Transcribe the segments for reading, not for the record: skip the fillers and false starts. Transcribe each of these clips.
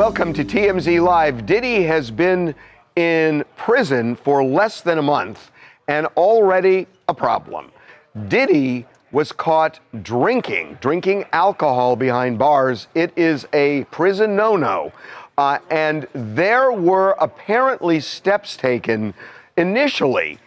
welcome to TMZ Live. Diddy has been in prison for less than a month and already a problem. Diddy was caught drinking alcohol behind bars. It is a prison no-no. And there were apparently steps taken initially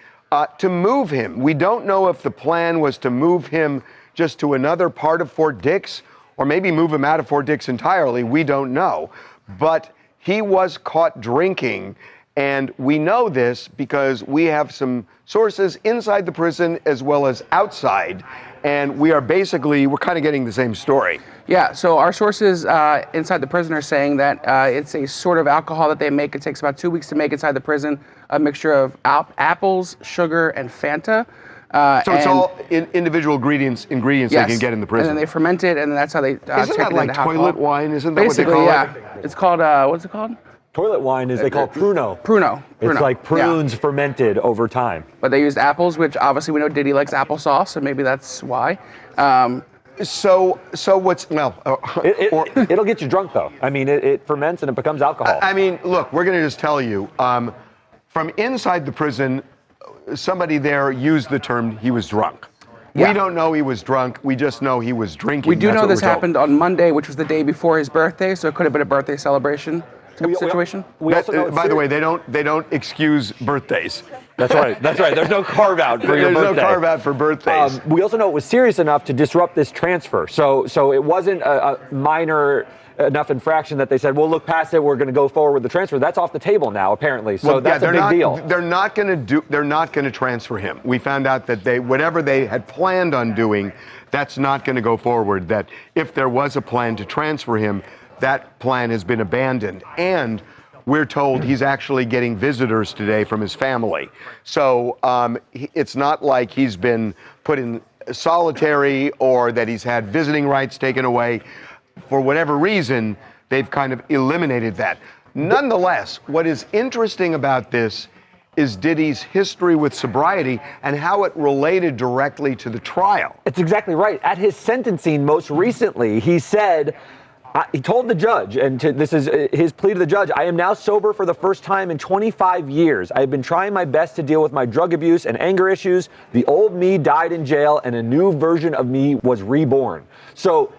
to move him. We don't know if the plan was to move him just to another part of Fort Dix or maybe move him out of Fort Dix entirely. We don't know. But he was caught drinking. And we know this because we have some sources inside the prison as well as outside. And we're kind of getting the same story. Yeah, so our sources inside the prison are saying that it's a sort of alcohol that they make. It takes about 2 weeks to make inside the prison, a mixture of apples, sugar, and Fanta. So it's all individual ingredients yes, they can get in the prison. And then they ferment it, and then that's how they Isn't that like toilet wine? Isn't that basically, what they call it? It's called, what's it called? Toilet wine is they call Pruno. Pruno. It's like prunes fermented over time. But they used apples, which obviously we know Diddy likes applesauce, so maybe that's why. So what's, it'll get you drunk though. I mean, it ferments and it becomes alcohol. I mean, look, we're going to just tell you, from inside the prison, somebody there used the term he was drunk. Yeah. We don't know he was drunk. We just know he was drinking. We do know this happened on Monday, which was the day before his birthday, so it could have been a birthday celebration situation. By the way, they don't excuse birthdays. That's right. There's no carve out for your birthday. There's no carve out for birthdays. We also know it was serious enough to disrupt this transfer. So it wasn't a minor enough infraction that they said, we'll look past it, we're going to go forward with the transfer. That's off the table now, apparently. So that's a big deal. They're not going to transfer him. We found out that whatever they had planned on doing, that's not going to go forward. That if there was a plan to transfer him, that plan has been abandoned. And we're told he's actually getting visitors today from his family. So it's not like he's been put in solitary or that he's had visiting rights taken away. For whatever reason, they've kind of eliminated that. Nonetheless, what is interesting about this is Diddy's history with sobriety and how it related directly to the trial. It's exactly right. At his sentencing most recently, he said, he told the judge, and this is his plea to the judge, I am now sober for the first time in 25 years. I have been trying my best to deal with my drug abuse and anger issues. The old me died in jail and a new version of me was reborn. So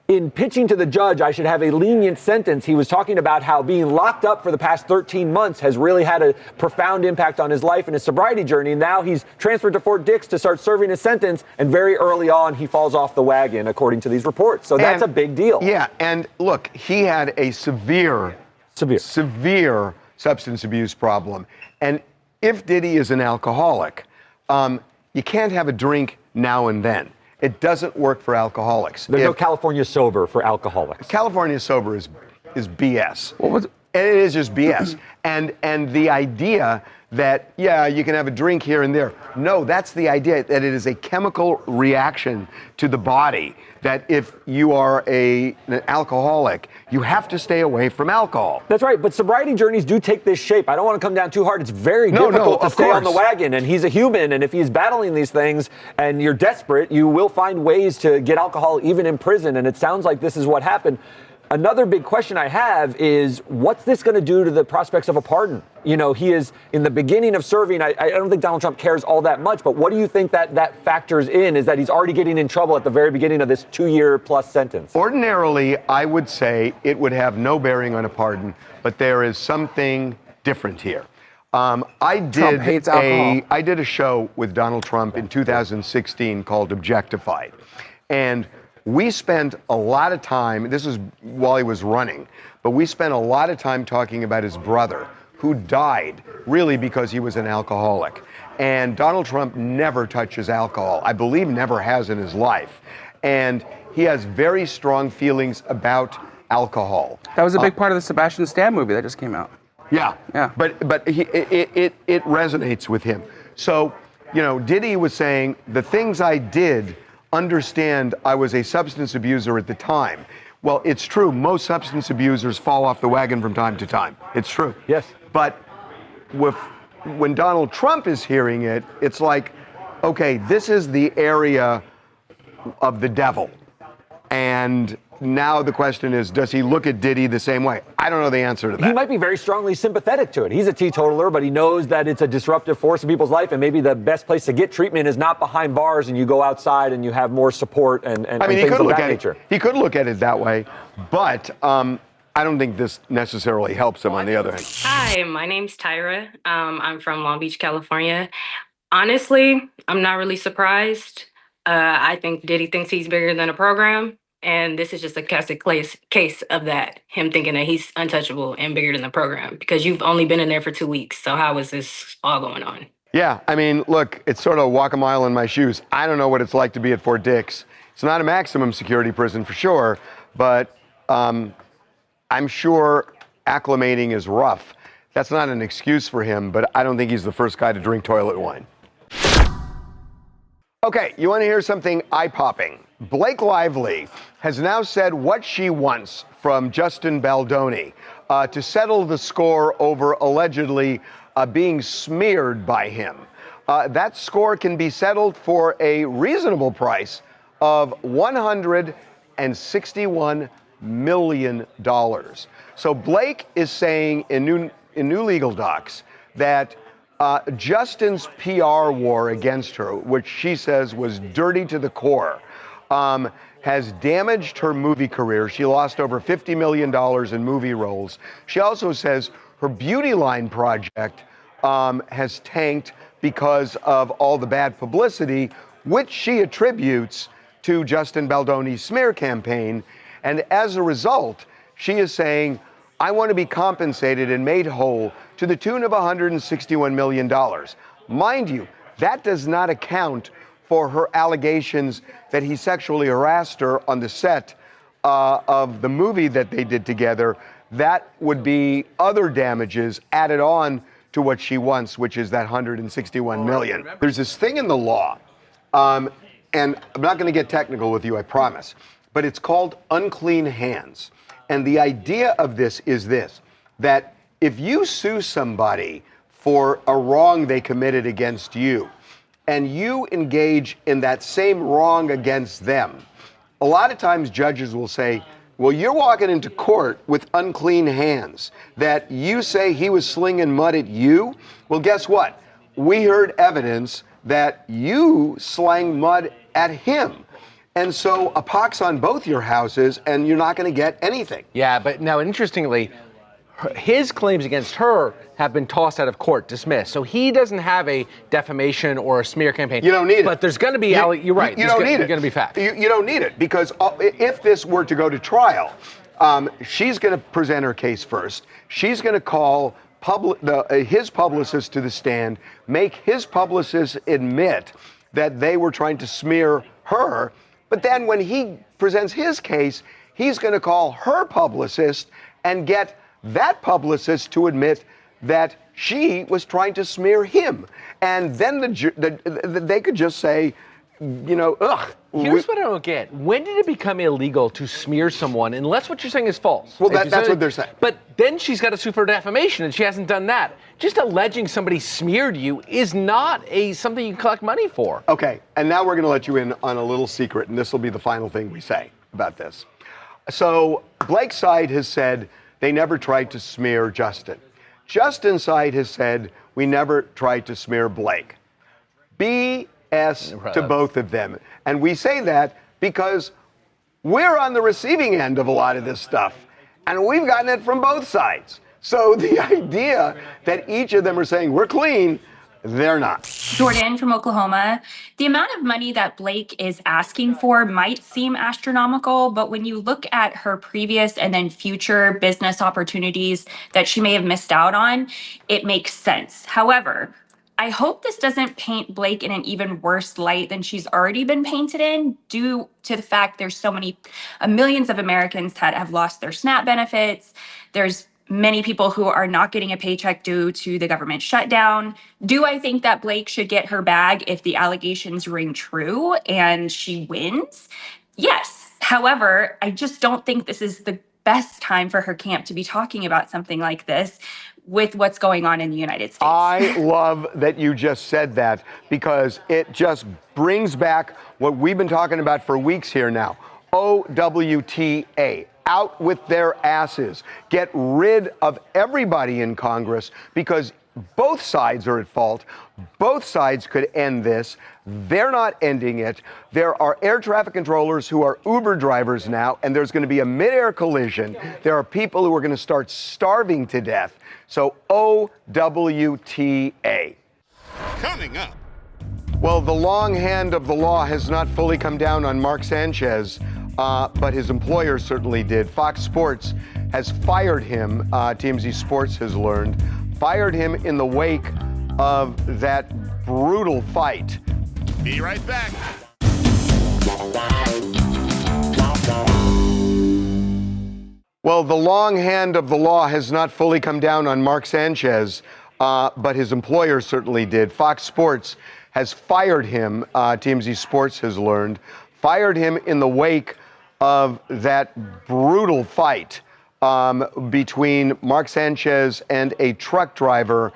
in pitching to the judge, I should have a lenient sentence. He was talking about how being locked up for the past 13 months has really had a profound impact on his life and his sobriety journey. Now he's transferred to Fort Dix to start serving his sentence, and very early on he falls off the wagon, according to these reports. So that's a big deal. Yeah, and look, he had a severe substance abuse problem. And if Diddy is an alcoholic, you can't have a drink now and then. It doesn't work for alcoholics. There's no California sober for alcoholics. California sober is BS. What was it? And it is just BS. And the idea that, you can have a drink here and there. No, that's the idea, that it is a chemical reaction to the body, that if you are an alcoholic, you have to stay away from alcohol. That's right, but sobriety journeys do take this shape. I don't want to come down too hard. It's very difficult to stay on the wagon, and he's a human, and if he's battling these things and you're desperate, you will find ways to get alcohol even in prison, and it sounds like this is what happened. Another big question I have is, what's this going to do to the prospects of a pardon? You know, he is in the beginning of serving. I don't think Donald Trump cares all that much, but what do you think that factors in, is that he's already getting in trouble at the very beginning of this 2-year-plus sentence? Ordinarily, I would say it would have no bearing on a pardon, but there is something different here. I did a show with Donald Trump in 2016 called Objectified. And we spent a lot of time, this is while he was running, but we spent a lot of time talking about his brother, who died really because he was an alcoholic. And Donald Trump never touches alcohol. I believe never has in his life. And he has very strong feelings about alcohol. That was a big part of the Sebastian Stan movie that just came out. Yeah. But it resonates with him. So, Diddy was saying, the things I did, understand I was a substance abuser at the time. Well, it's true. Most substance abusers fall off the wagon from time to time. It's true. Yes. But when Donald Trump is hearing it, it's like, okay, this is the area of the devil. And now the question is, does he look at Diddy the same way? I don't know the answer to that. He might be very strongly sympathetic to it. He's a teetotaler, but he knows that it's a disruptive force in people's life, and maybe the best place to get treatment is not behind bars and you go outside and you have more support and I mean, things of that nature. He could look at it that way, but I don't think this necessarily helps him on the other hand. Hi, my name's Tyra. I'm from Long Beach, California. Honestly, I'm not really surprised. I think Diddy thinks he's bigger than a program. And this is just a classic case of that, him thinking that he's untouchable and bigger than the program, because you've only been in there for 2 weeks. So how is this all going on? Yeah, I mean, look, it's sort of walk a mile in my shoes. I don't know what it's like to be at Fort Dix. It's not a maximum security prison for sure, but I'm sure acclimating is rough. That's not an excuse for him, but I don't think he's the first guy to drink toilet wine. Okay, you want to hear something eye-popping? Blake Lively has now said what she wants from Justin Baldoni to settle the score over allegedly being smeared by him. That score can be settled for a reasonable price of $161 million. So Blake is saying in new legal docs that Justin's PR war against her, which she says was dirty to the core, has damaged her movie career. She lost over $50 million in movie roles. She also says her beauty line project has tanked because of all the bad publicity, which she attributes to Justin Baldoni's smear campaign. And as a result, she is saying, I want to be compensated and made whole to the tune of $161 million. Mind you, that does not account for her allegations that he sexually harassed her on the set of the movie that they did together. That would be other damages added on to what she wants, which is that $161 million. There's this thing in the law, and I'm not going to get technical with you, I promise, but it's called unclean hands. And the idea of this is this, that if you sue somebody for a wrong they committed against you, and you engage in that same wrong against them, a lot of times judges will say, well, you're walking into court with unclean hands, that you say he was slinging mud at you. Well, guess what? We heard evidence that you slang mud at him. And so a pox on both your houses, and you're not going to get anything. Yeah, but now, interestingly, his claims against her have been tossed out of court, dismissed. So he doesn't have a defamation or a smear campaign. You don't need it. But there's going to be, you're right. You don't need it. There's going to be facts. You don't need it, because if this were to go to trial, she's going to present her case first. She's going to call his publicist to the stand, make his publicist admit that they were trying to smear her. But then when he presents his case, he's going to call her publicist and get that publicist to admit that she was trying to smear him. And then they could just say, you know, ugh. Here's what I don't get. When did it become illegal to smear someone unless what you're saying is false? Well, that's what they're saying. But then she's got to sue for defamation, and she hasn't done that. Just alleging somebody smeared you is not something you can collect money for. Okay, and now we're going to let you in on a little secret, and this will be the final thing we say about this. So Blake's side has said they never tried to smear Justin. Justin's side has said we never tried to smear Blake. BS to both of them. And we say that because we're on the receiving end of a lot of this stuff, and we've gotten it from both sides. So the idea that each of them are saying we're clean, they're not. Jordan from Oklahoma. The amount of money that Blake is asking for might seem astronomical, but when you look at her previous and then future business opportunities that she may have missed out on, it makes sense. However, I hope this doesn't paint Blake in an even worse light than she's already been painted in, due to the fact there's so many millions of Americans that have lost their SNAP benefits. There's many people who are not getting a paycheck due to the government shutdown. Do I think that Blake should get her bag if the allegations ring true and she wins? Yes. However, I just don't think this is the best time for her camp to be talking about something like this with what's going on in the United States. I love that you just said that, because it just brings back what we've been talking about for weeks here now. OWTA. Out with their asses. Get rid of everybody in Congress because both sides are at fault. Both sides could end this. They're not ending it. There are air traffic controllers who are Uber drivers now, and there's going to be a mid-air collision. There are people who are going to start starving to death. So OWTA. Coming up. Well, the long hand of the law has not fully come down on Mark Sanchez, but his employer certainly did. Fox Sports has fired him, TMZ Sports has learned, fired him in the wake of that brutal fight. Be right back. Well, the long hand of the law has not fully come down on Mark Sanchez, but his employer certainly did. Fox Sports has fired him, TMZ Sports has learned, fired him in the wake of that brutal fight between Mark Sanchez and a truck driver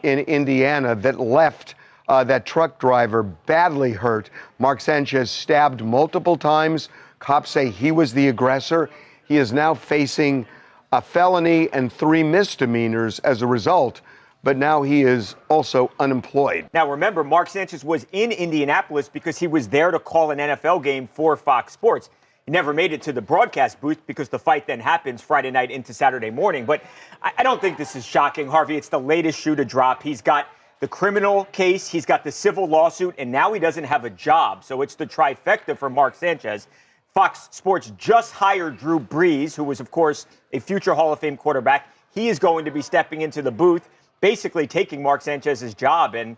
in Indiana that left that truck driver badly hurt. Mark Sanchez stabbed multiple times. Cops say he was the aggressor. He is now facing a felony and 3 misdemeanors as a result, but now he is also unemployed. Now, remember, Mark Sanchez was in Indianapolis because he was there to call an NFL game for Fox Sports. He never made it to the broadcast booth because the fight then happens Friday night into Saturday morning. But I don't think this is shocking, Harvey. It's the latest shoe to drop. He's got the criminal case, he's got the civil lawsuit, and now he doesn't have a job. So it's the trifecta for Mark Sanchez. Fox Sports just hired Drew Brees, who was, of course, a future Hall of Fame quarterback. He is going to be stepping into the booth, basically taking Mark Sanchez's job, and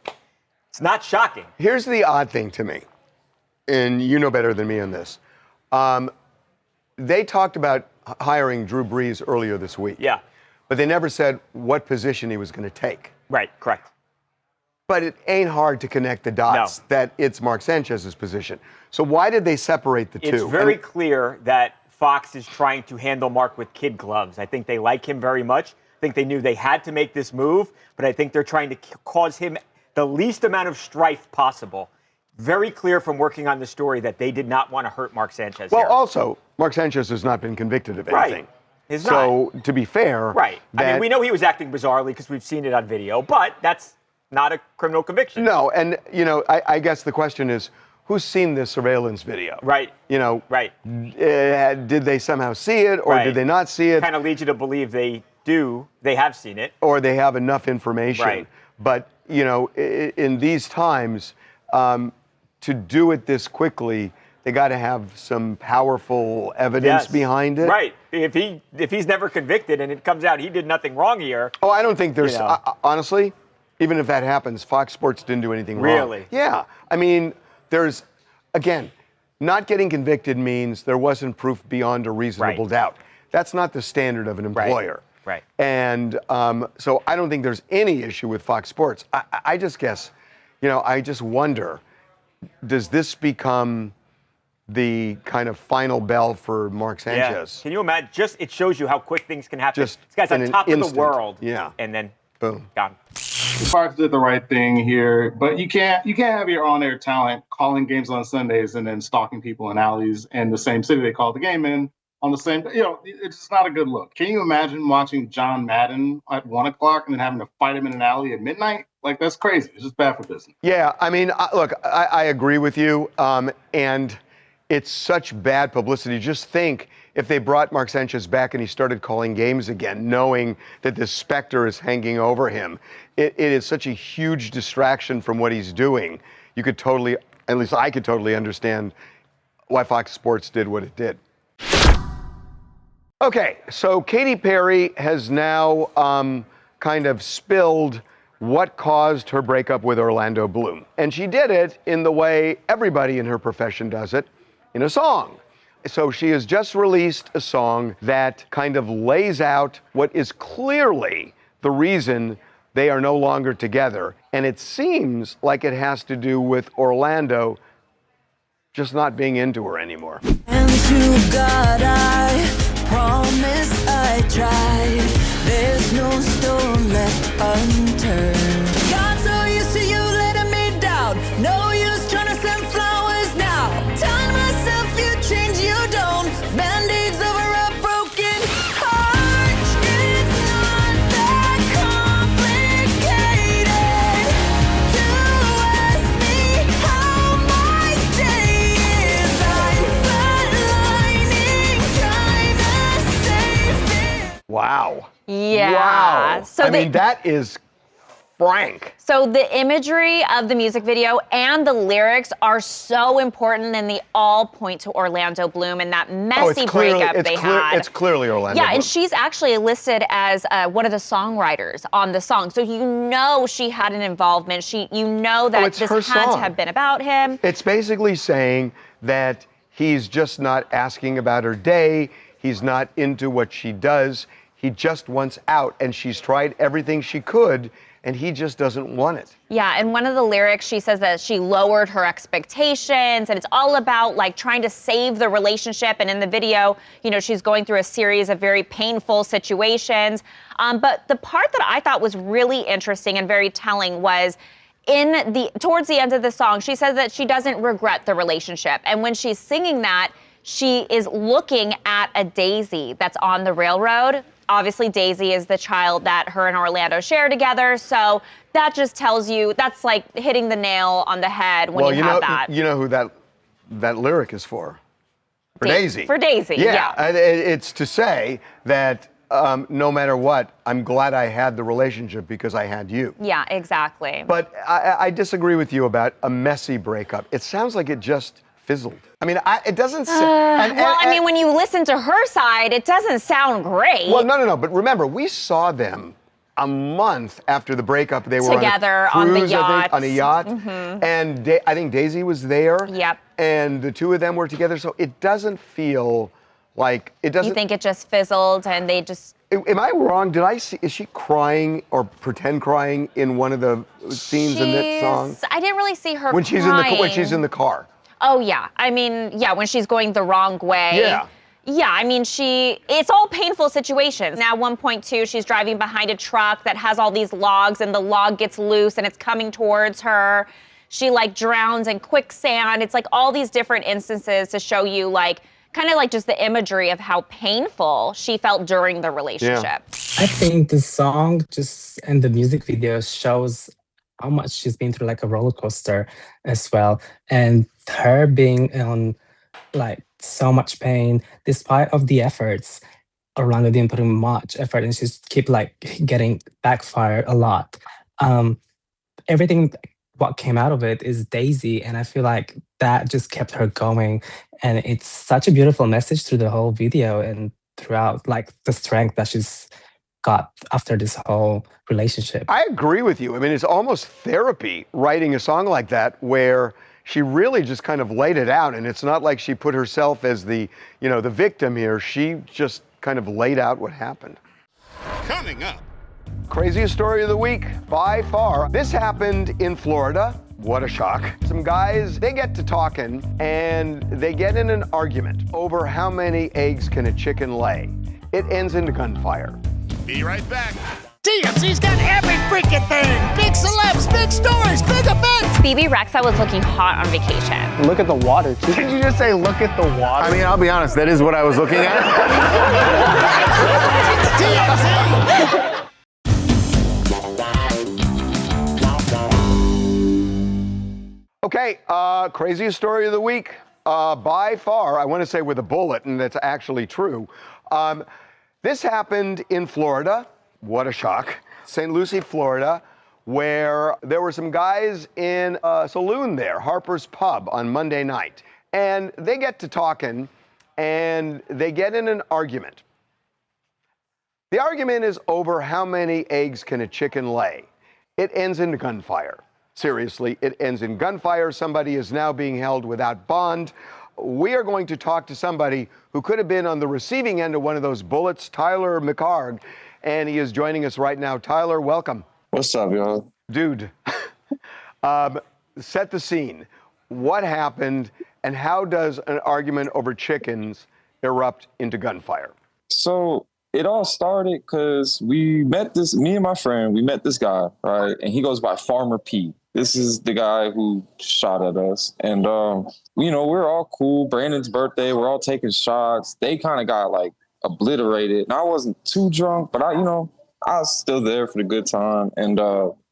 it's not shocking. Here's the odd thing to me, and you know better than me on this. They talked about hiring Drew Brees earlier this week. Yeah. But they never said what position he was going to take. Right, correct. But it ain't hard to connect the dots that it's Mark Sanchez's position. So why did they separate the two? It's very clear that Fox is trying to handle Mark with kid gloves. I think they like him very much. I think they knew they had to make this move, but I think they're trying to cause him the least amount of strife possible. Very clear from working on the story that they did not want to hurt Mark Sanchez here. Well, also, Mark Sanchez has not been convicted of anything. Right. So, to be fair... Right. I mean, we know he was acting bizarrely because we've seen it on video, but that's not a criminal conviction. No, and, you know, I guess the question is, who's seen this surveillance video? Right. You know, right. Did they somehow see it, or did they not see it? Kind of leads you to believe they have seen it. Or they have enough information. Right. But, you know, in these times, to do it this quickly, they got to have some powerful evidence behind it. Right. If he's never convicted and it comes out he did nothing wrong here. Oh, I don't think there's, honestly, even if that happens, Fox Sports didn't do anything wrong. Really? Yeah. I mean, there's, again, not getting convicted means there wasn't proof beyond a reasonable doubt. That's not the standard of an employer. Right. And so I don't think there's any issue with Fox Sports. I just guess, you know, I just wonder, does this become the kind of final bell for Mark Sanchez? Yeah. Can you imagine? It shows you how quick things can happen. Just this guy's on top of the world. Yeah. And then boom, gone. Fox did the right thing here, but you can't have your on-air talent calling games on Sundays and then stalking people in alleys in the same city they called the game in on the same. You know, it's just not a good look. Can you imagine watching John Madden at 1 o'clock and then having to fight him in an alley at midnight? Like, that's crazy. It's just bad for business. Yeah, I mean, look, I agree with you, and it's such bad publicity. Just think if they brought Mark Sanchez back and he started calling games again, knowing that this specter is hanging over him. It is such a huge distraction from what he's doing. You could totally, at least I could totally understand why Fox Sports did what it did. Okay, so Katy Perry has now kind of spilled what caused her breakup with Orlando Bloom. And she did it in the way everybody in her profession does it, in a song. So she has just released a song that kind of lays out what is clearly the reason they are no longer together. And it seems like it has to do with Orlando just not being into her anymore. And to God I promise I tried. There's no stone left unturned. Got so used to you letting me down. No use trying to send flowers now. Telling myself you change your Yeah, so I mean, that is frank. So the imagery of the music video and the lyrics are so important, and they all point to Orlando Bloom and that messy breakup they had. It's clearly Orlando Bloom. And she's actually listed as one of the songwriters on the song. So you know she had an involvement. You know that this had to have been about him. It's basically saying that he's just not asking about her day. He's not into what she does. He just wants out, and she's tried everything she could, and he just doesn't want it. Yeah, and one of the lyrics, she says that she lowered her expectations, and it's all about like trying to save the relationship. And in the video, you know, she's going through a series of very painful situations. But the part that I thought was really interesting and very telling was towards the end of the song, she says that she doesn't regret the relationship. And when she's singing that, she is looking at a daisy that's on the railroad. Obviously, Daisy is the child that her and Orlando share together. So that just tells you, that's like hitting the nail on the head when you have that. You know who that lyric is for? For Daisy. For Daisy, yeah. It's to say that no matter what, I'm glad I had the relationship because I had you. Yeah, exactly. But I disagree with you about a messy breakup. It sounds like it just fizzled. I mean, it doesn't sound... I mean, when you listen to her side, it doesn't sound great. Well, no. But remember, we saw them a month after the breakup. They were together on a cruise, on the yacht. I think, on a yacht. Mm-hmm. And I think Daisy was there. Yep. And the two of them were together. So it doesn't feel like... You think it just fizzled and they just... Am I wrong? Did I see... Is she crying or pretend crying in one of the scenes in that song? I didn't really see her when crying. When she's in the car. Oh, yeah. I mean, yeah, when she's going the wrong way. Yeah. Yeah, I mean, it's all painful situations. Now, 1.2, she's driving behind a truck that has all these logs, and the log gets loose, and it's coming towards her. She, like, drowns in quicksand. It's, like, all these different instances to show you, like, kind of like just the imagery of how painful she felt during the relationship. Yeah. I think the song and the music video shows how much she's been through, like a roller coaster as well. And her being on like so much pain, despite of the efforts, Orlando didn't put in much effort and she's keep like getting backfired a lot. Everything what came out of it is Daisy. And I feel like that just kept her going. And it's such a beautiful message through the whole video and throughout, like the strength that she's got after this whole relationship. I agree with you. I mean, it's almost therapy writing a song like that where she really just kind of laid it out, and it's not like she put herself as the victim here. She just kind of laid out what happened. Coming up. Craziest story of the week by far. This happened in Florida. What a shock. Some guys, they get to talking and they get in an argument over how many eggs can a chicken lay. It ends in gunfire. Be right back. TMZ's got every freaking thing. Big celebs, big stories, big events. BB Rexa was looking hot on vacation. Look at the water, too. Did you just say, look at the water? I mean, I'll be honest, that is what I was looking at. TMZ! Okay, craziest story of the week by far. I want to say with a bullet, and that's actually true. This happened in Florida. What a shock. St. Lucie, Florida, where there were some guys in a saloon there, Harper's Pub, on Monday night. And they get to talking, and they get in an argument. The argument is over how many eggs can a chicken lay. It ends in gunfire. Seriously, it ends in gunfire. Somebody is now being held without bond. We are going to talk to somebody who could have been on the receiving end of one of those bullets, Tyler McHargue, and he is joining us right now. Tyler, welcome. What's up, y'all? Dude, set the scene. What happened, and how does an argument over chickens erupt into gunfire? So it all started because me and my friend, we met this guy, right? And he goes by Farmer P. This is the guy who shot at us. And, we're all cool. Brandon's birthday, we're all taking shots. They kind of got like obliterated. And I wasn't too drunk, but I was still there for the good time. And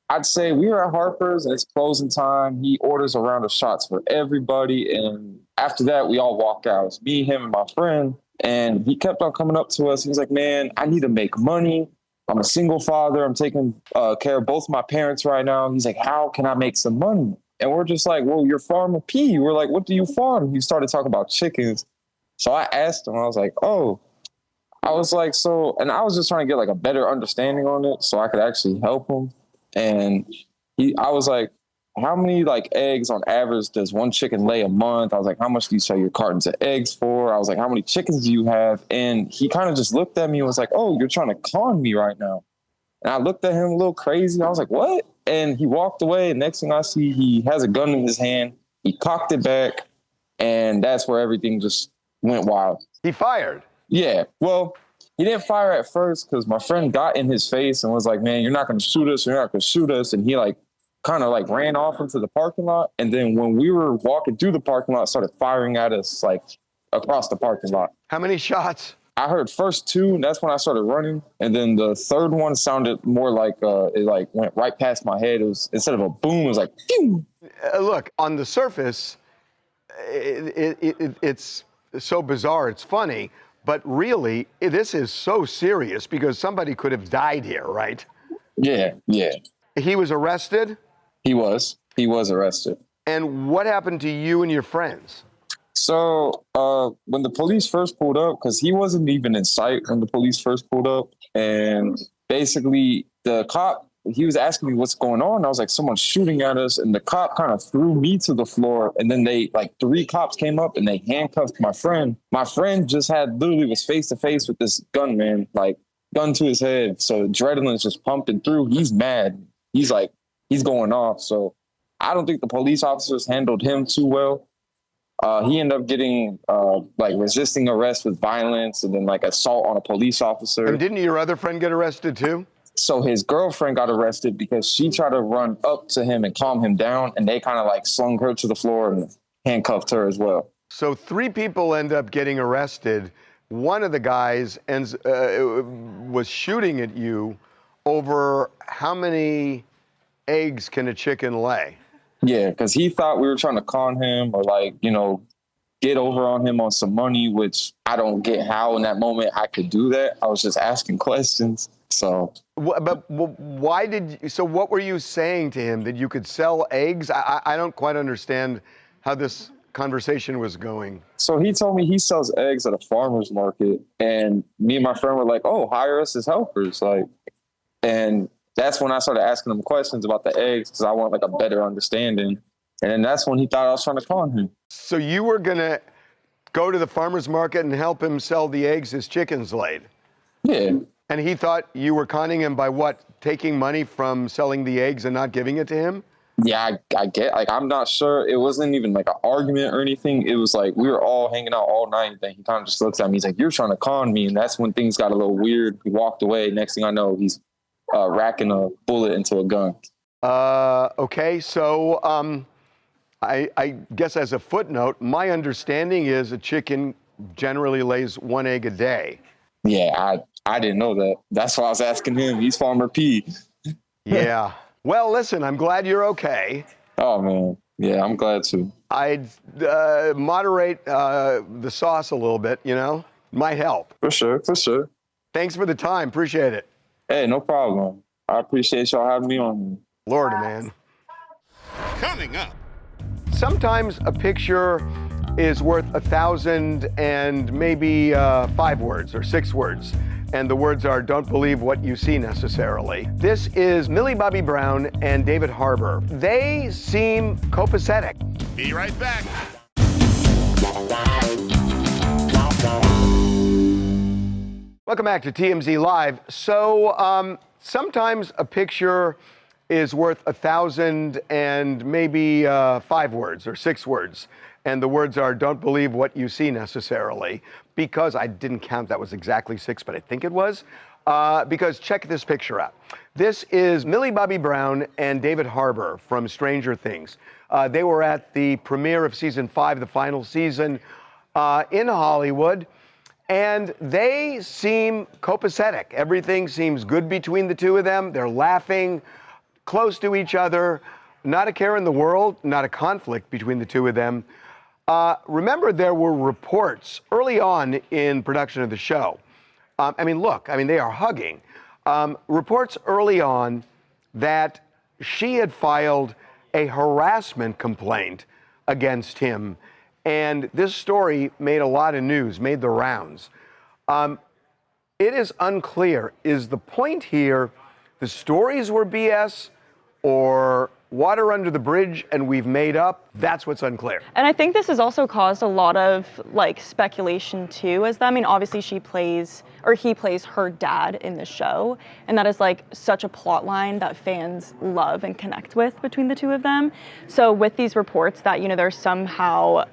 I'd say we were at Harper's and it's closing time. He orders a round of shots for everybody. And after that, we all walk out. It's me, him, and my friend. And he kept on coming up to us. He was like, man, I need to make money. I'm a single father. I'm taking care of both my parents right now. He's like, how can I make some money? And we're just like, well, you're farming pea. We're like, what do you farm? He started talking about chickens. So I asked him, I was like, oh, I was like, so, and I was just trying to get like a better understanding on it so I could actually help him. And I was like, how many like eggs on average does one chicken lay a month? I was like, how much do you sell your cartons of eggs for? I was like, how many chickens do you have? And he kind of just looked at me and was like, oh, you're trying to con me right now. And I looked at him a little crazy. I was like, what? And he walked away. And next thing I see, he has a gun in his hand. He cocked it back. And that's where everything just went wild. He fired. Yeah. Well, he didn't fire at first because my friend got in his face and was like, man, you're not going to shoot us. You're not going to shoot us. And he like kind of like ran off into the parking lot. And then when we were walking through the parking lot, started firing at us like across the parking lot. How many shots? I heard first two, and that's when I started running. And then the third one sounded more like it like went right past my head. It was, instead of a boom, it was like, pew! Look, on the surface, it's so bizarre, it's funny, but really, this is so serious because somebody could have died here, right? Yeah, yeah. He was arrested? He was arrested. And what happened to you and your friends? So when the police first pulled up, because he wasn't even in sight when the police first pulled up, and basically the cop, he was asking me what's going on. I was like, someone's shooting at us, and the cop kind of threw me to the floor, and then they, like, 3 cops came up and they handcuffed my friend. My friend just literally was face to face with this gunman, like gun to his head. So adrenaline's just pumping through. He's mad. He's like, he's going off. So I don't think the police officers handled him too well. He ended up getting like resisting arrest with violence and then like assault on a police officer. And didn't your other friend get arrested too? So his girlfriend got arrested because she tried to run up to him and calm him down, and they kind of like slung her to the floor and handcuffed her as well. So 3 people end up getting arrested. One of the guys was shooting at you over how many eggs can a chicken lay? Yeah, because he thought we were trying to con him or like, you know, get over on him on some money, which I don't get how in that moment I could do that. I was just asking questions. So, but why did you, so what were you saying to him, that you could sell eggs? I don't quite understand how this conversation was going. So he told me he sells eggs at a farmer's market, and me and my friend were like, oh, hire us as helpers. Like, and that's when I started asking him questions about the eggs because I want like a better understanding. And then that's when he thought I was trying to con him. So you were going to go to the farmer's market and help him sell the eggs his chickens laid? Yeah. And he thought you were conning him by what? Taking money from selling the eggs and not giving it to him? Yeah, I get, like, I'm not sure. It wasn't even like an argument or anything. It was like we were all hanging out all night. Then he kind of just looks at me. He's like, you're trying to con me. And that's when things got a little weird. He walked away. Next thing I know, he's racking a bullet into a gun. Okay, so I guess as a footnote, my understanding is a chicken generally lays 1 egg a day. Yeah, I didn't know that. That's why I was asking him. He's Farmer P. Yeah. Well, listen, I'm glad you're okay. Oh, man. Yeah, I'm glad too. I'd moderate the sauce a little bit, you know? Might help. For sure, for sure. Thanks for the time. Appreciate it. Hey, no problem. I appreciate y'all having me on. Lordy, man. Coming up. Sometimes a picture is worth 1,000 and maybe 5 words or 6 words. And the words are, don't believe what you see necessarily. This is Millie Bobby Brown and David Harbour. They seem copacetic. Be right back. Welcome back to TMZ Live. So sometimes a picture is worth 1,000 and maybe 5 words or 6 words. And the words are, don't believe what you see necessarily. Because I didn't count, that was exactly 6, but I think it was. Because check this picture out. This is Millie Bobby Brown and David Harbour from Stranger Things. They were at the premiere of season 5, the final season, in Hollywood. And they seem copacetic. Everything seems good between the two of them. They're laughing, close to each other, not a care in the world, not a conflict between the two of them. Remember, there were reports early on in production of the show. Look, they are hugging. Reports early on that she had filed a harassment complaint against him. And this story made a lot of news, made the rounds. It is unclear. Is the point here the stories were BS or water under the bridge and we've made up? That's what's unclear. And I think this has also caused a lot of like speculation too, I mean, obviously he plays her dad in the show, and that is like such a plot line that fans love and connect with between the two of them. So with these reports that, you know, there's somehow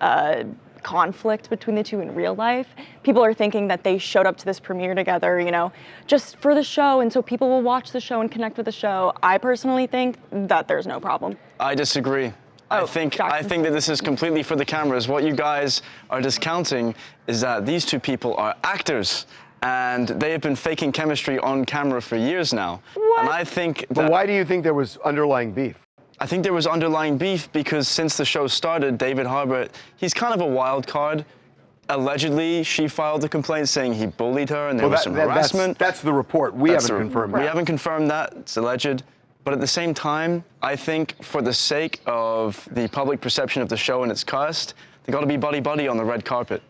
conflict between the two in real life, people are thinking that they showed up to this premiere together, you know, just for the show, and so people will watch the show and connect with the show. I personally think that there's no problem. I disagree. I think that this is completely for the cameras. What you guys are discounting is that these two people are actors, and they have been faking chemistry on camera for years now. What? And I think that... But why do you think there was underlying beef? I think there was underlying beef because since the show started, David Harbour, he's kind of a wild card. Allegedly, she filed a complaint saying he bullied her and there was some harassment. That's the report. We haven't confirmed that. We haven't confirmed that. It's alleged. But at the same time, I think for the sake of the public perception of the show and its cast, they got to be buddy-buddy on the red carpet.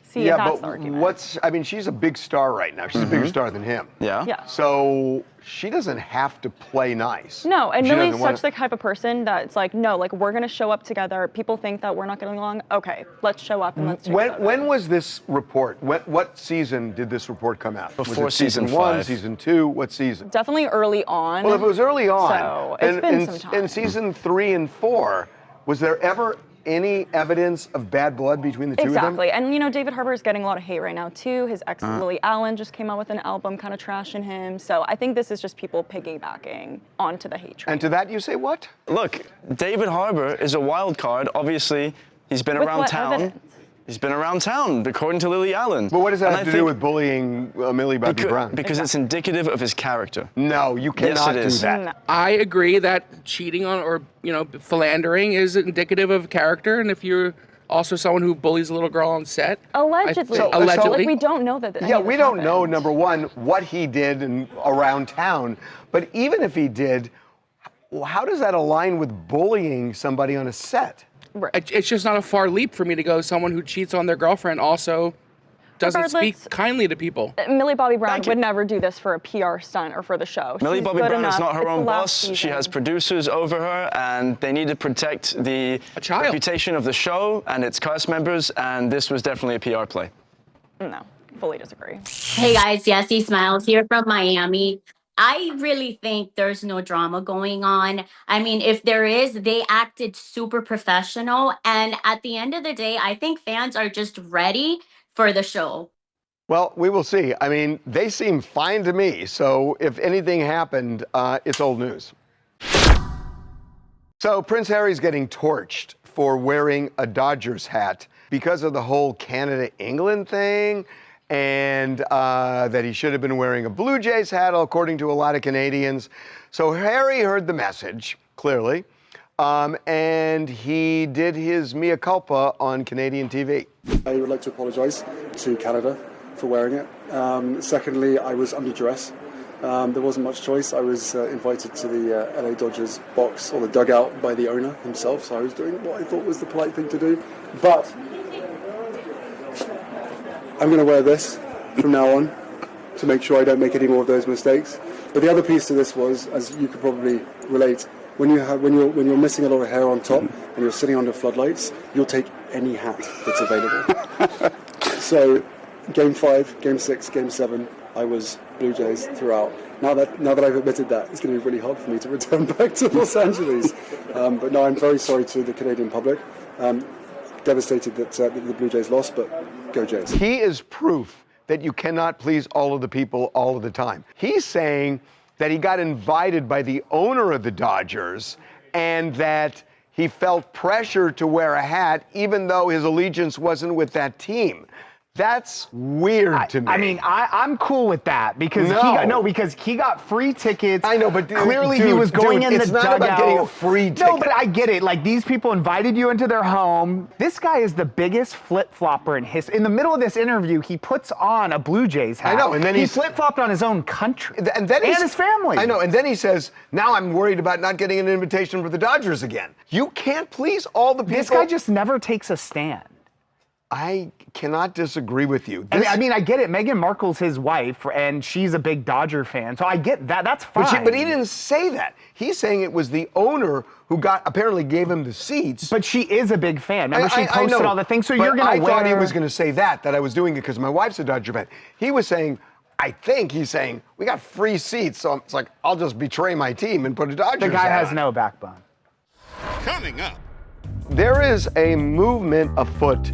See, yeah, that's the argument. I mean, she's a big star right now. She's a bigger star than him. Yeah. So she doesn't have to play nice. No, and Millie's such the type of person that it's like, no, like we're gonna show up together. People think that we're not getting along. Okay, let's show up and let's do it. When was this report? What season did this report come out? Before was it season 1, season 2? What season? Definitely early on. Well, if it was early on, so it's been some time. In season 3 and 4, was there ever any evidence of bad blood between the two of them? Exactly, and you know, David Harbour is getting a lot of hate right now too. His ex Lily Allen just came out with an album kind of trashing him. So I think this is just people piggybacking onto the hate train. And to that you say what? Look, David Harbour is a wild card. Obviously, he's been around town. Evidence? He's been around town, according to Lily Allen. But what does that have to do with bullying Millie Bobby Brown? Because it's indicative of his character. No, you cannot do that. No. I agree that cheating on or, you know, philandering is indicative of character, and if you're also someone who bullies a little girl on set. Allegedly. Allegedly. Like, we don't know that. Yeah, we don't know, number one, what he did around town. But even if he did, how does that align with bullying somebody on a set? Right. It's just not a far leap for me to go, someone who cheats on their girlfriend also doesn't speak kindly to people. Millie Bobby Brown would never do this for a PR stunt or for the show. Millie She's Bobby good Brown is enough. not her It's own the last boss. season. She has producers over her, and they need to protect the reputation of the show and its cast members, and this was definitely a PR play. No, fully disagree. Hey guys, Yessie Smiles here from Miami. I really think there's no drama going on. I mean, if there is, they acted super professional. And at the end of the day, I think fans are just ready for the show. Well, we will see. I mean, they seem fine to me. So if anything happened, it's old news. So Prince Harry's getting torched for wearing a Dodgers hat because of the whole Canada-England thing. And that he should have been wearing a Blue Jays hat, according to a lot of Canadians. So Harry heard the message, clearly, and he did his mea culpa on Canadian TV. I would like to apologise to Canada for wearing it. Secondly, I was under duress. There wasn't much choice. I was invited to the LA Dodgers box, or the dugout, by the owner himself, so I was doing what I thought was the polite thing to do. But I'm going to wear this from now on to make sure I don't make any more of those mistakes. But the other piece to this was, as you could probably relate, when you're missing a lot of hair on top and you're sitting under floodlights, you'll take any hat that's available. So, Game 5, Game 6, Game 7, I was Blue Jays throughout. Now that I've admitted that, it's going to be really hard for me to return back to Los Angeles. But no, I'm very sorry to the Canadian public. Devastated that the Blue Jays lost, but go Jays. He is proof that you cannot please all of the people all of the time. He's saying that he got invited by the owner of the Dodgers and that he felt pressure to wear a hat even though his allegiance wasn't with that team. That's weird to me. I mean, I'm cool with that because because he got free tickets. I know, but clearly he was going in the it's not dugout. about getting a free ticket. No, but I get it. Like, these people invited you into their home. This guy is the biggest flip-flopper in history. In the middle of this interview, he puts on a Blue Jays hat. I know, and then he flip-flopped on his own country and his family. I know, and then he says, now I'm worried about not getting an invitation for the Dodgers again. You can't please all the people. This guy just never takes a stand. I cannot disagree with you. I mean, I get it. Meghan Markle's his wife, and she's a big Dodger fan, so I get that. That's fine. But he didn't say that. He's saying it was the owner who apparently gave him the seats. But she is a big fan. Remember, she posted all the things, so you're going to wear... I thought he was going to say that I was doing it because my wife's a Dodger fan. He was saying, I think he's saying, we got free seats, so it's like, I'll just betray my team and put a Dodgers hat on. The guy has no backbone. Coming up. There is a movement afoot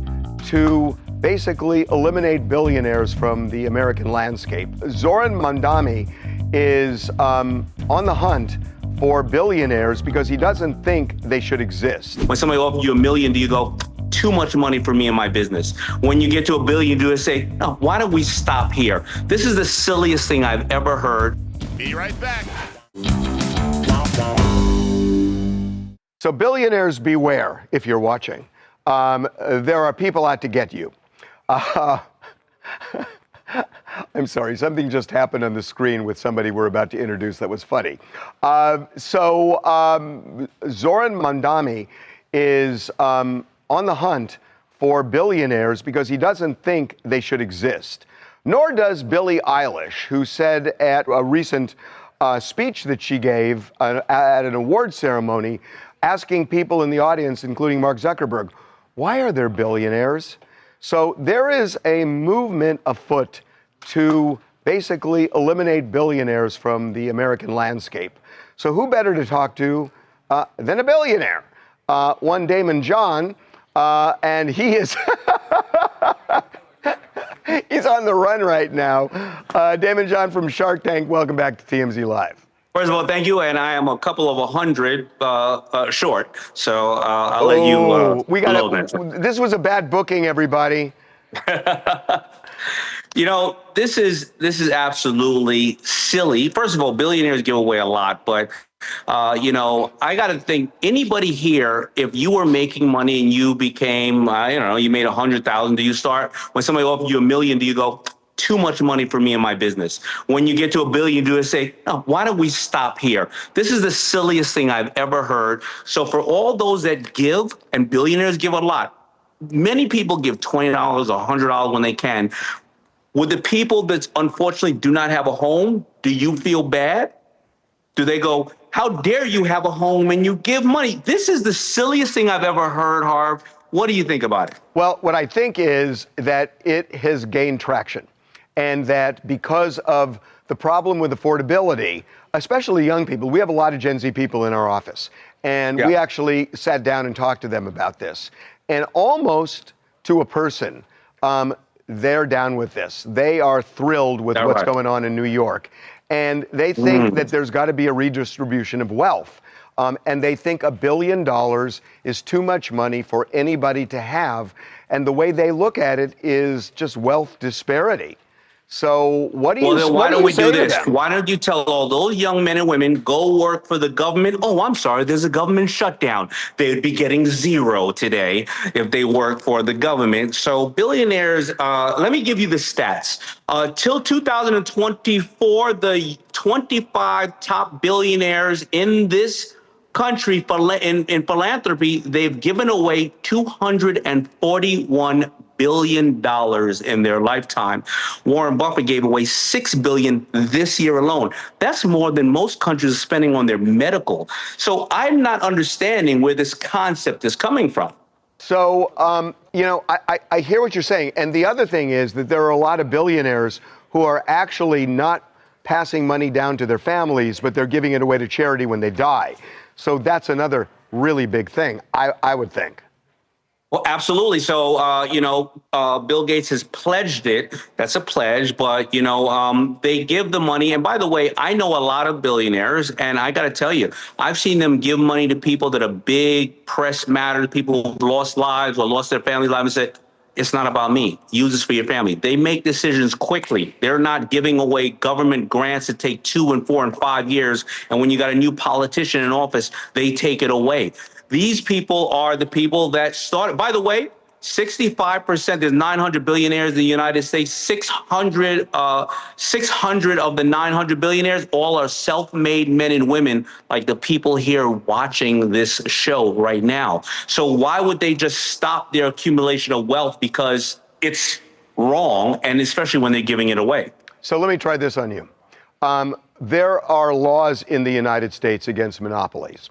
to basically eliminate billionaires from the American landscape. Zoran Mandami is on the hunt for billionaires because he doesn't think they should exist. When somebody offers you $1 million, do you go, too much money for me and my business? When you get to $1 billion, do you say, no, why don't we stop here? This is the silliest thing I've ever heard. Be right back. So billionaires beware if you're watching. There are people out to get you. I'm sorry, something just happened on the screen with somebody we're about to introduce that was funny. Zoran Mandami is on the hunt for billionaires because he doesn't think they should exist. Nor does Billie Eilish, who said at a recent speech that she gave at an award ceremony, asking people in the audience, including Mark Zuckerberg, why are there billionaires? So there is a movement afoot to basically eliminate billionaires from the American landscape. So who better to talk to than a billionaire? One Damon John, and he is he's on the run right now. Damon John from Shark Tank, welcome back to TMZ Live. First of all, thank you, and I am a couple of 100 short, so I'll let you load that. This was a bad booking, everybody. You know, this is absolutely silly. First of all, billionaires give away a lot, but you know, I got to think anybody here, if you were making money and you became, I don't know, you made 100,000, do you start when somebody offers you $1 million? Do you go, too much money for me and my business? When you get to $1 billion, do you say, no, why don't we stop here? This is the silliest thing I've ever heard. So for all those that give, and billionaires give a lot, many people give $20 or $100 when they can. With the people that unfortunately do not have a home, do you feel bad? Do they go, how dare you have a home and you give money? This is the silliest thing I've ever heard, Harv. What do you think about it? Well, what I think is that it has gained traction. And that because of the problem with affordability, especially young people, we have a lot of Gen Z people in our office. And we actually sat down and talked to them about this. And almost to a person, they're down with this. They are thrilled with what's going on in New York. And they think that there's got to be a redistribution of wealth. And they think $1 billion is too much money for anybody to have. And the way they look at it is just wealth disparity. So what do you say? Well, then why don't we do this? Why don't you tell all those young men and women, go work for the government? Oh, I'm sorry, there's a government shutdown. They'd be getting zero today if they work for the government. So billionaires, let me give you the stats. Till 2024, the 25 top billionaires in this country in philanthropy, they've given away $241 billion in their lifetime. Warren Buffett gave away $6 billion this year alone. That's more than most countries are spending on their medical. So I'm not understanding where this concept is coming from. So, you know, I hear what you're saying. And the other thing is that there are a lot of billionaires who are actually not passing money down to their families, but they're giving it away to charity when they die. So that's another really big thing, I would think. Well, absolutely. So, you know, Bill Gates has pledged it. That's a pledge. But, you know, they give the money. And by the way, I know a lot of billionaires, and I got to tell you, I've seen them give money to people that are big press matters, people who lost lives or lost their family lives, and said, it's not about me. Use this for your family. They make decisions quickly. They're not giving away government grants that take 2 and 4 and 5 years. And when you got a new politician in office, they take it away. These people are the people that started, by the way, 65%, there's 900 billionaires in the United States. 600 of the 900 billionaires all are self-made men and women like the people here watching this show right now. So why would they just stop their accumulation of wealth because it's wrong, and especially when they're giving it away? So let me try this on you. There are laws in the United States against monopolies,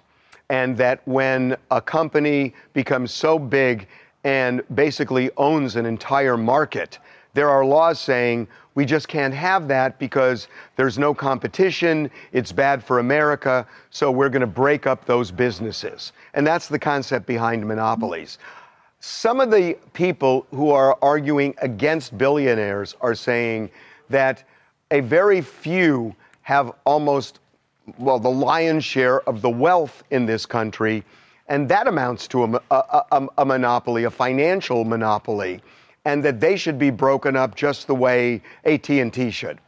and that when a company becomes so big and basically owns an entire market, there are laws saying we just can't have that because there's no competition, it's bad for America, so we're going to break up those businesses. And that's the concept behind monopolies. Some of the people who are arguing against billionaires are saying that a very few have almost, well, the lion's share of the wealth in this country. And that amounts to a monopoly, a financial monopoly, and that they should be broken up just the way AT&T should.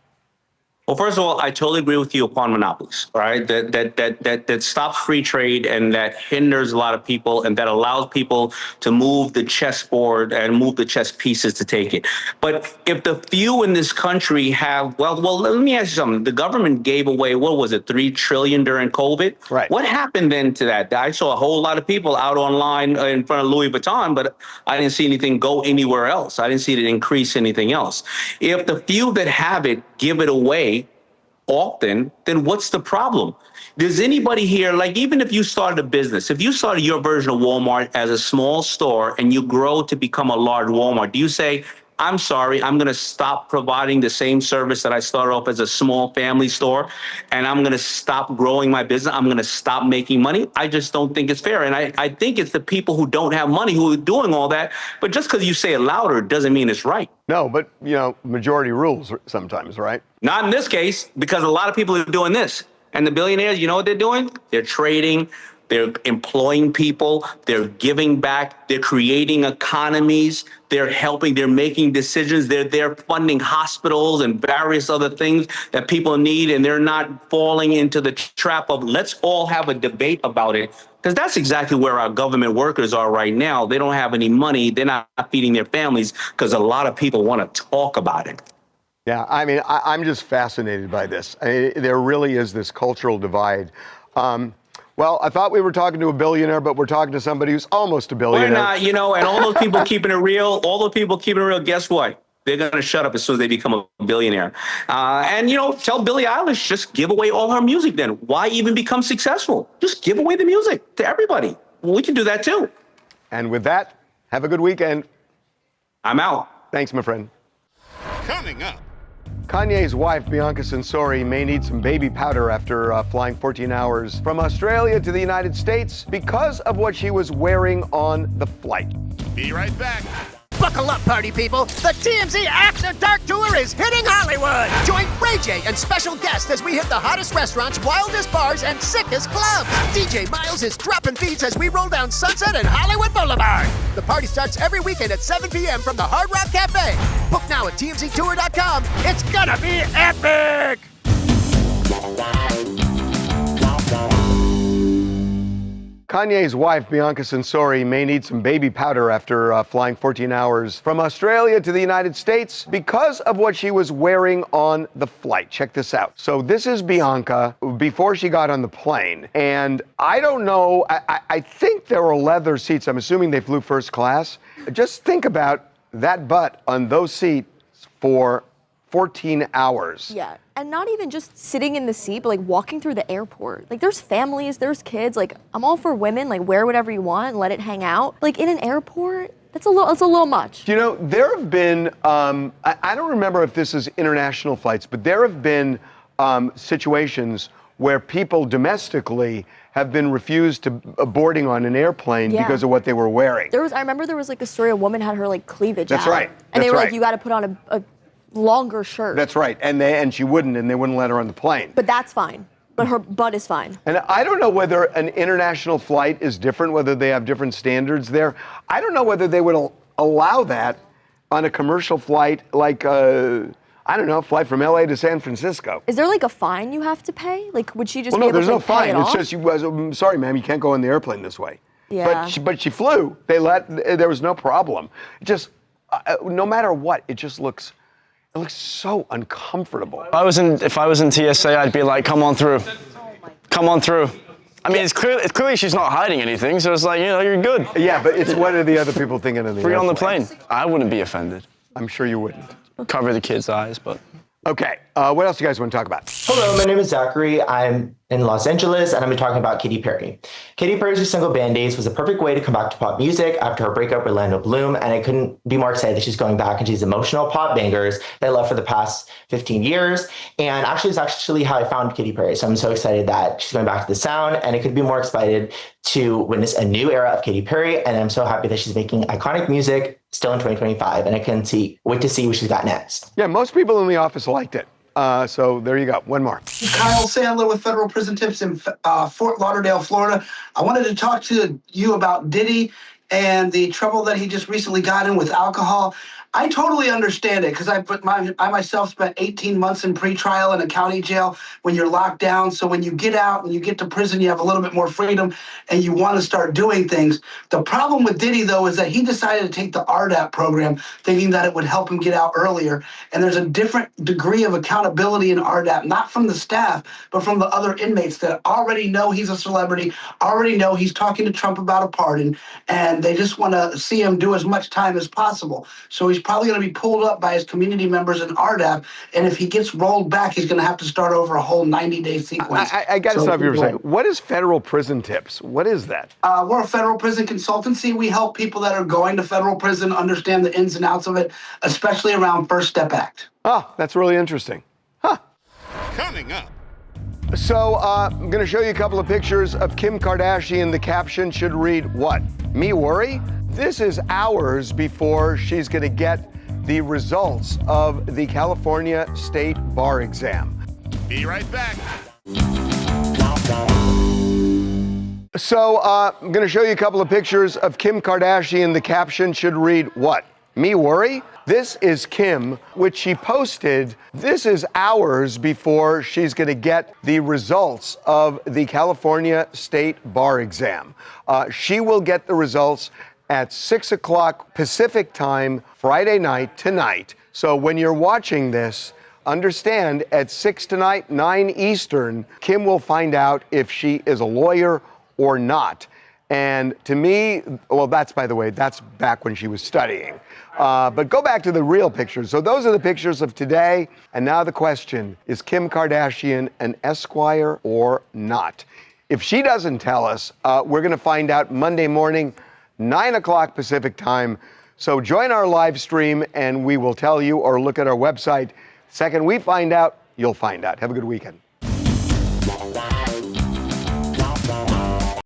Well, first of all, I totally agree with you upon monopolies, all right? That stops free trade and that hinders a lot of people and that allows people to move the chessboard and move the chess pieces to take it. But if the few in this country have, well, let me ask you something. The government gave away, what was it, $3 trillion during COVID? Right. What happened then to that? I saw a whole lot of people out online in front of Louis Vuitton, but I didn't see anything go anywhere else. I didn't see it increase anything else. If the few that have it give it away often, then what's the problem? Does anybody here, like, even if you started a business, if you started your version of Walmart as a small store and you grow to become a large Walmart, do you say, I'm sorry, I'm going to stop providing the same service that I started off as a small family store, and I'm going to stop growing my business, I'm going to stop making money? I just don't think it's fair. And I think it's the people who don't have money who are doing all that. But just because you say it louder doesn't mean it's right. No, but, you know, majority rules sometimes, right? Not in this case, because a lot of people are doing this. And the billionaires, you know what they're doing? They're trading. They're employing people, they're giving back, they're creating economies, they're helping, they're making decisions, they're funding hospitals and various other things that people need, and they're not falling into the trap of let's all have a debate about it. Because that's exactly where our government workers are right now. They don't have any money, they're not feeding their families because a lot of people want to talk about it. Yeah, I mean, I'm just fascinated by this. There really is this cultural divide. Well, I thought we were talking to a billionaire, but we're talking to somebody who's almost a billionaire. We're not, you know, and all those people keeping it real, guess what? They're going to shut up as soon as they become a billionaire. And, you know, tell Billie Eilish, just give away all her music then. Why even become successful? Just give away the music to everybody. Well, we can do that too. And with that, have a good weekend. I'm out. Thanks, my friend. Coming up. Kanye's wife, Bianca Censori, may need some baby powder after flying 14 hours from Australia to the United States because of what she was wearing on the flight. Be right back. Buckle up, party people. The TMZ After Dark Tour is hitting Hollywood. Join Ray J and special guests as we hit the hottest restaurants, wildest bars, and sickest clubs. DJ Miles is dropping beats as we roll down Sunset and Hollywood Boulevard. The party starts every weekend at 7 p.m. from the Hard Rock Cafe. Book now at tmztour.com. It's gonna be epic! Kanye's wife, Bianca Censori, may need some baby powder after flying 14 hours from Australia to the United States because of what she was wearing on the flight. Check this out. So this is Bianca before she got on the plane. And I don't know, I think there were leather seats. I'm assuming they flew first class. Just think about that butt on those seats for 14 hours. Yeah, and not even just sitting in the seat, but like walking through the airport. Like there's families, there's kids. Like I'm all for women, like wear whatever you want and let it hang out. Like in an airport, it's a little much. You know, there have been, I don't remember if this is international flights, but there have been situations where people domestically have been refused to boarding on an airplane because of what they were wearing. I remember there was like a story, a woman had her like cleavage That's out. right. And they That's were right. like, you got to put on a longer shirt. That's right, and she wouldn't, and they wouldn't let her on the plane. But that's fine. But her butt is fine. And I don't know whether an international flight is different, whether they have different standards there. I don't know whether they would allow that on a commercial flight, like, I don't know, flight from LA to San Francisco. Is there like a fine you have to pay? Like, would she just Well, be no, able there's to no pay fine. it It's off? just, I'm sorry, ma'am, you can't go on the airplane this way. Yeah. But she flew. There was no problem. Just, no matter what, it looks so uncomfortable. If I was in TSA, I'd be like, come on through. Come on through. I mean, it's clearly she's not hiding anything, so it's like, you're good. Yeah, but it's what are the other people thinking in the Free on the airplane? plane. I wouldn't be offended. I'm sure you wouldn't. Cover the kids' eyes, but. Okay, what else do you guys want to talk about? Hello, my name is Zachary. I'm in Los Angeles, and I'm going to be talking about Katy Perry. Katy Perry's new single Band-Aids was a perfect way to come back to pop music after her breakup with Orlando Bloom, and I couldn't be more excited that she's going back into these emotional pop bangers that I love for the past 15 years. And actually, it's actually how I found Katy Perry, so I'm so excited that she's going back to the sound, and I could be more excited to witness a new era of Katy Perry, and I'm so happy that she's making iconic music still in 2025, and I can't wait to see what she's got next. Yeah, most people in the office liked it. So there you go. One more. Kyle Sandler with Federal Prison Tips in Fort Lauderdale, Florida. I wanted to talk to you about Diddy and the trouble that he just recently got in with alcohol. I totally understand it because I myself spent 18 months in pretrial in a county jail when you're locked down. So when you get out and you get to prison, you have a little bit more freedom and you want to start doing things. The problem with Diddy, though, is that he decided to take the RDAP program thinking that it would help him get out earlier. And there's a different degree of accountability in RDAP, not from the staff, but from the other inmates that already know he's a celebrity, already know he's talking to Trump about a pardon, and they just want to see him do as much time as possible. So he's probably going to be pulled up by his community members in RDAP, and if he gets rolled back, he's going to have to start over a whole 90-day sequence. I got to stop you for a second. What is Federal Prison Tips? What is that? We're a federal prison consultancy. We help people that are going to federal prison understand the ins and outs of it, especially around First Step Act. Oh, that's really interesting. Huh. Coming up. So I'm going to show you a couple of pictures of Kim Kardashian. The caption should read, what? Me worry? This is hours before she's going to get the results of the California State Bar exam. Be right back. So I'm going to show you a couple of pictures of Kim Kardashian. The caption should read, what? Me worry? This is Kim, which she posted. This is hours before she's going to get the results of the California State Bar exam. She will get the results at 6 o'clock Pacific time, Friday night, tonight. So when you're watching this, understand at 6 tonight, 9 Eastern, Kim will find out if she is a lawyer or not. And to me, well, that's, by the way, that's back when she was studying. But go back to the real pictures. So those are the pictures of today. And now the question, is Kim Kardashian an Esquire or not? If she doesn't tell us, we're going to find out Monday morning, 9 o'clock Pacific time. So join our live stream and we will tell you, or look at our website. Second we find out, you'll find out. Have a good weekend.